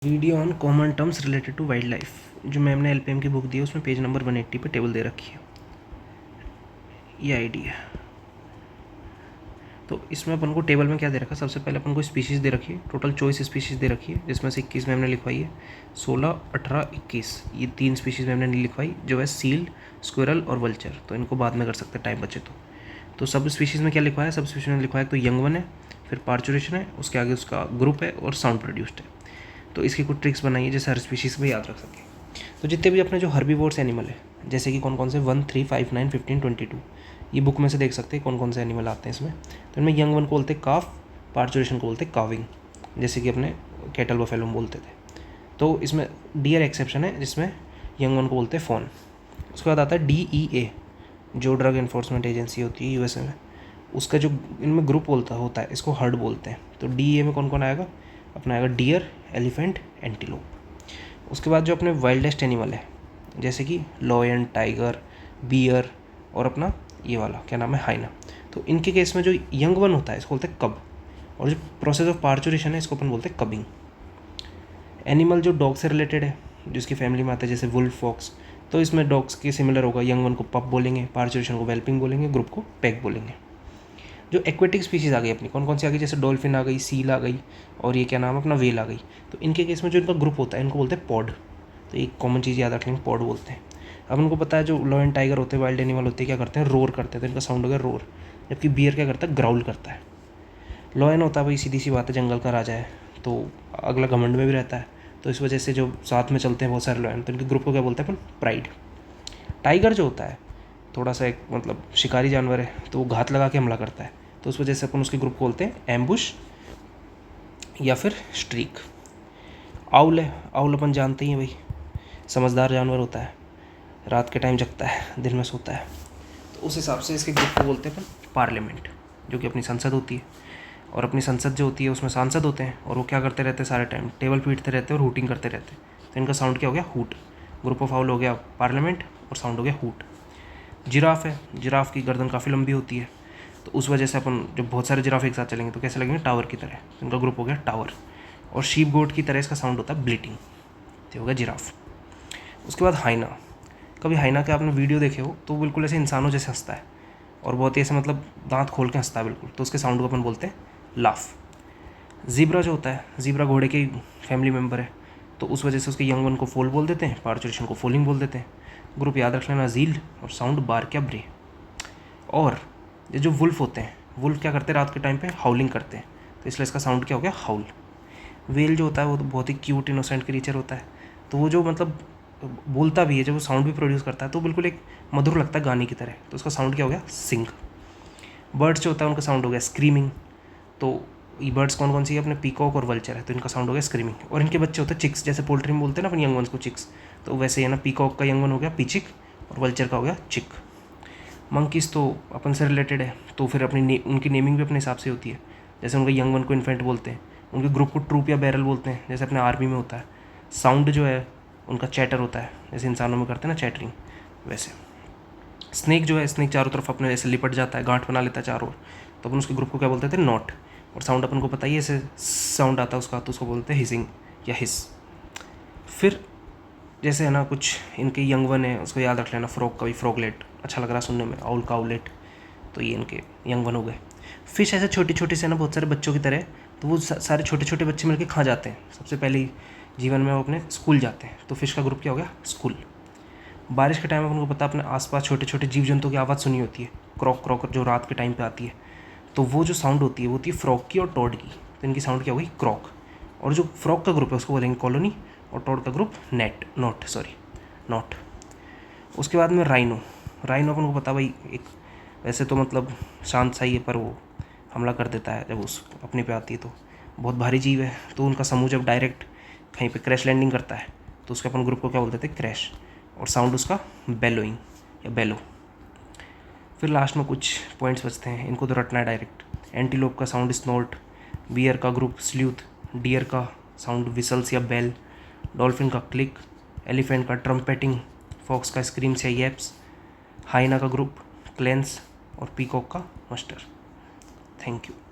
Video on common terms related to wild life, जो ma'am ने LPM की book दी है उसमें पेज नंबर 180 पे टेबल दे रखी है। ये आईडी है। तो इसमें अपन को टेबल में क्या दे रखा है, सबसे पहले अपन को स्पीशीज़ दे रखी है, टोटल चॉइस स्पीशीज़ दे रखी है, जिसमें से 21 मैम ने लिखवाई है, 16, 18, 21 ये 3 स्पीशीज़ मैम ने नहीं लिखवाई, जो है सील, स्क्विरल और वल्चर। तो इनको बाद में कर सकते हैं टाइम बचे तो सब स्पीशीज़ में क्या लिखवाया है, सब स्पीशीज़ में लिखवाया तो यंग वन है, फिर पार्चुरेशन है, उसके आगे उसका ग्रुप है और साउंड प्रोड्यूस्ड है। तो इसकी कुछ ट्रिक्स बनाई है जैसे हर स्पीशीज़ में याद रख सके। तो जितने भी अपने जो हर्बीवोर्स एनिमल है, जैसे कि कौन कौन से 1, 3, 5, 9, 15, 22, ये बुक में से देख सकते हैं कौन कौन से एनिमल आते हैं इसमें। तो इनमें यंग वन को बोलते हैं काफ, पार्चुरेशन को बोलते हैं काविंग, जैसे कि अपने कैटल बफेलो में बोलते थे। तो इसमें डियर एक्सेप्शन है, जिसमें यंग वन को बोलते हैं फॉन। उसके बाद आता है DEA, जो ड्रग एनफोर्समेंट एजेंसी होती है यूएसए में, उसका जो इनमें ग्रुप होता है इसको हर्ड बोलते हैं। तो DEA में कौन कौन आएगा, अपना आएगा डियर, एलिफेंट, एंटीलोप। उसके बाद जो अपने वाइल्डेस्ट एनिमल है, जैसे कि लॉयन, टाइगर, बियर और अपना ये वाला क्या नाम है, हाइना। तो इनके केस में जो यंग वन होता है इसको बोलते हैं कब, और जो प्रोसेस ऑफ पार्चुरेशन है इसको अपन बोलते हैं कबिंग। एनिमल जो डॉग से रिलेटेड है, जिसकी फैमिली में आता है, जैसे वुल्फ, फॉक्स, तो इसमें डॉग्स के सिमिलर होगा, यंग वन को पप बोलेंगे, पार्चुरेशन को वेल्पिंग बोलेंगे, ग्रुप को पैक बोलेंगे। जो एक्वेटिक स्पीशीज़ आ गई अपनी, कौन कौन सी आ गई, जैसे डॉल्फिन आ गई, सील आ गई और ये क्या नाम है अपना वेल आ गई। तो इनके केस में जो इनका ग्रुप होता है इनको बोलते हैं पॉड। तो एक कॉमन चीज़ याद रख लेंगे, पॉड बोलते हैं। अब उनको पता है जो लॉयन, टाइगर होते हैं, वाइल्ड एनिमल होते हैं, क्या करते हैं, रोर करते हैं, तो इनका साउंड हो गया रोर। जबकि बियर क्या करता है, ग्राउल करता है। लॉयन होता है भाई सीधी सी बात है, जंगल का राजा है, तो अगला घमंड में भी रहता है, तो इस वजह से जो साथ में चलते हैं बहुत सारे लॉयन, तो इनके ग्रुप को क्या बोलते हैं अपन, प्राइड। टाइगर जो होता है थोड़ा सा एक मतलब शिकारी जानवर है, तो वो घात लगा के हमला करता है, तो उस वजह से अपन उसके ग्रुप को बोलते हैं एम्बुश या फिर स्ट्रीक। आउल है, आउल अपन जानते ही हैं भाई, समझदार जानवर होता है, रात के टाइम जगता है, दिन में सोता है। तो उस हिसाब से इसके ग्रुप को बोलते हैं अपन पार्लियामेंट, जो कि अपनी संसद होती है। और अपनी संसद जो होती है उसमें सांसद होते हैं, और वो क्या करते रहते हैं सारे टाइम, टेबल पीटते रहते हैं और हूटिंग करते रहते हैं। तो इनका साउंड क्या हो गया, हूट। ग्रुप ऑफ आउल हो गया पार्लियामेंट और साउंड हो गया हूट। जिराफ है, जिराफ की गर्दन काफ़ी लंबी होती है, तो उस वजह से अपन जब बहुत सारे जिराफ एक साथ चलेंगे तो कैसे लगेंगे, टावर की तरह। तो इनका ग्रुप हो गया टावर। और शीप गोट की तरह इसका साउंड होता है ब्लीटिंग। तो हो गया जिराफ। उसके बाद हाइना। कभी हाइना के आपने वीडियो देखे हो तो बिल्कुल ऐसे इंसानों जैसे हंसता है, और बहुत ही ऐसे मतलब दांत खोल के हंसता है बिल्कुल, तो उसके साउंड को अपन बोलते हैं लाफ। ज़ीब्रा जो होता है, ज़ीब्रा घोड़े के फैमिली मेम्बर है, तो उस वजह से उसके यंग वन को फोल बोल देते हैं, पार्चुरेशन को फोलिंग बोल देते हैं। ग्रुप याद रख लेना, जील और साउंड बार क्या ब्रे। और ये जो वुल्फ होते हैं, वुल्फ क्या करते हैं, रात के टाइम पे हाउलिंग करते हैं, तो इसलिए इसका साउंड क्या हो गया, हाउल। वेल जो होता है वो तो बहुत ही क्यूट इनोसेंट क्रीचर होता है, तो वो जो मतलब बोलता भी है, जब वो साउंड भी प्रोड्यूस करता है तो बिल्कुल एक मधुर लगता है गाने की तरह, तो उसका साउंड क्या हो गया, सिंग। बर्ड्स जो होता है उनका साउंड हो गया स्क्रीमिंग। तो ये बर्ड्स कौन कौन सी है, अपने पीकॉक और वल्चर है, तो इनका साउंड हो गया स्क्रीमिंग। और इनके बच्चे होते हैं चिक्स, जैसे पोल्ट्री में बोलते हैं ना अपन यंग वंस को चिक्स, तो वैसे ही है ना, पीकॉक का यंग वन हो गया पीचिक और वल्चर का हो गया चिक। मंकीज़ तो अपन से रिलेटेड है, तो फिर अपनी उनकी नेमिंग भी अपने हिसाब से होती है, जैसे उनके यंग वन को इन्फेंट बोलते हैं, उनके ग्रुप को ट्रूप या बैरल बोलते हैं, जैसे अपने आर्मी में होता है। साउंड जो है उनका चैटर होता है, जैसे इंसानों में करते हैं ना चैटरिंग, वैसे। स्नेक जो है, स्नेक चारों तरफ अपने ऐसे लिपट जाता है, गांठ बना लेता है चारों ओर, तो अपन उसके ग्रुप को क्या बोलते थे, नॉट। और साउंड अपन को पता ही है, ऐसे साउंड आता है उसका, तो उसको बोलते हैं हिसिंग या हिस। फिर जैसे है ना कुछ इनके यंग वन है, उसको याद रख लेना, फ्रॉग का भी फ्रॉगलेट, अच्छा लग रहा है सुनने में, आउल का आउलेट, तो ये इनके यंग वन हो गए। फिश ऐसे छोटी छोटी से ना बहुत सारे बच्चों की तरह, तो वो सारे छोटे छोटे बच्चे मिलकर खा जाते हैं। सबसे पहले जीवन में वो अपने स्कूल जाते हैं, तो फिश का ग्रुप क्या हो गया, स्कूल। बारिश के टाइम में उनको पता, अपने आसपास छोटे छोटे जीव जंतुओं की आवाज़ सुनी होती है, क्रॉक क्रॉक जो रात के टाइम पे आती है, तो वो जो साउंड होती है वो होती है फ्रॉग की और टॉड की, तो इनकी साउंड क्या होगी, क्रॉक। और जो फ्रॉग का ग्रुप है उसको बोलेंगे कॉलोनी, और टॉड का ग्रुप नॉट। उसके बाद में राइनो। राइनो अपन को पता भाई, एक वैसे तो मतलब शांत सा ही है, पर वो हमला कर देता है जब उस अपने पे आती है, तो बहुत भारी जीव है। तो उनका समूह जब डायरेक्ट कहीं पे क्रैश लैंडिंग करता है तो उसके अपन ग्रुप को क्या बोलते थे, क्रैश। और साउंड उसका बेलोइंग या बेलो। फिर लास्ट में कुछ पॉइंट्स बचते हैं, इनको तो रटना है डायरेक्ट। एंटीलोप का साउंड स्नोर्ट, बियर का ग्रुप स्ल्यूथ, डियर का साउंड विसल्स या बेल, डॉल्फिन का क्लिक, एलिफेंट का ट्रम्पेटिंग, फॉक्स का स्क्रीम्स या येप्स, हाइना का ग्रुप क्लेंस और पीकॉक का मस्टर। Thank you.